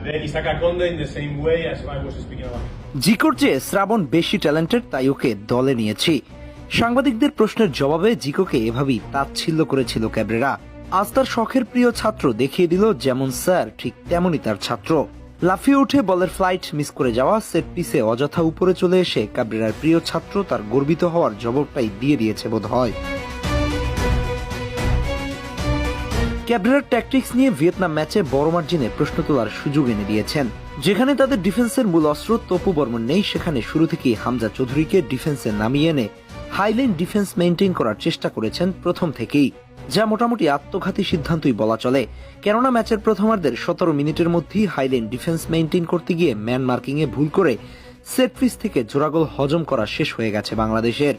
then Isaka Conde in the same way as I was speaking about. জিকোর চেয়ে শ্রাবণ বেশি talented, তাই ওকে দলে নিয়েছি। সাংবাদিকদের প্রশ্নের জবাবে জিকোকে এভাবেই তাচ্ছিল্য করেছিল ক্যাব্রেরা। আজ তার শখের প্রিয় ছাত্র দেখিয়ে দিল যেমন স্যার ঠিক তেমনই তার ছাত্র। লাফিয়ে উঠে বলের ফ্লাইট মিস করে যাওয়া সেট পিসে অযথা উপরে চলে এসে ক্যাব্রেরার প্রিয় ছাত্র তার গর্বিত হওয়ার জবাবটাই দিয়ে দিয়েছে বোধ হয়। ক্যাব্রেরার ট্যাকটিক্স নিয়ে ভিয়েতনাম ম্যাচে বড় মার্জিনে প্রশ্ন তোলার সুযোগ এনে দিয়েছেন। যেখানে তাদের ডিফেন্সের মূল অস্ত্র তপু বর্মন নেই, সেখানে শুরু থেকেই হামজা চৌধুরীকে ডিফেন্সে নামিয়ে এনে হাইলাইন ডিফেন্স মেইনটেইন করার চেষ্টা করেছেন প্রথম থেকেই, যা মোটামুটি আত্মঘাতী সিদ্ধান্তই বলা চলে। কেননা ম্যাচের প্রথমার্ধের 17 মিনিটের মধ্যেই হাইলাইন ডিফেন্স মেইনটেইন করতে গিয়ে ম্যান মার্কিং এ ভুল করে সেট পিস থেকে জোড়াগোল হজম করা শেষ হয়ে গেছে বাংলাদেশের।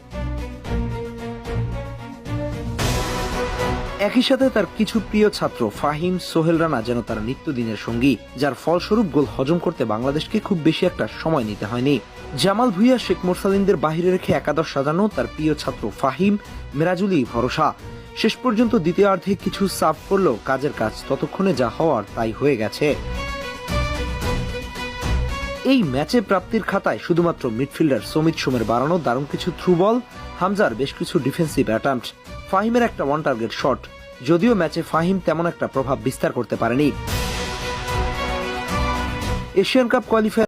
একই সাথে তার কিছু প্রিয় ছাত্র ফাহিম, সোহেল রানা যেন তার নিত্যদিনের সঙ্গী, যার ফলস্বরূপ গোল হজম করতে বাংলাদেশকে খুব বেশি একটা সময় নিতে হয়নি। জামাল ভুঁইয়া, শেখ মোরসালিনদের বাহিরে রেখে একাদশ সাজানো তার প্রিয় ছাত্র ফাহিম, মেরাজুলি ভরসা। শেষ পর্যন্ত দ্বিতীয়ার্ধে কিছু সাফ করলেও কাজের কাজ ততক্ষণে যা হওয়ার তাই হয়ে গেছে। এই ম্যাচে প্রাপ্তির খাতায় শুধুমাত্র মিডফিল্ডার সমিত সোমের বাড়ানো দারুণ কিছু থ্রু বল, হামজার বেশ কিছু ডিফেন্সিভ অ্যাটেম্পট, ফাহিমের একটা ওয়ান টার্গেট শট। যদিও ম্যাচে ফাহিম তেমন একটা প্রভাব বিস্তার করতে পারেনি। Asian cup qualifier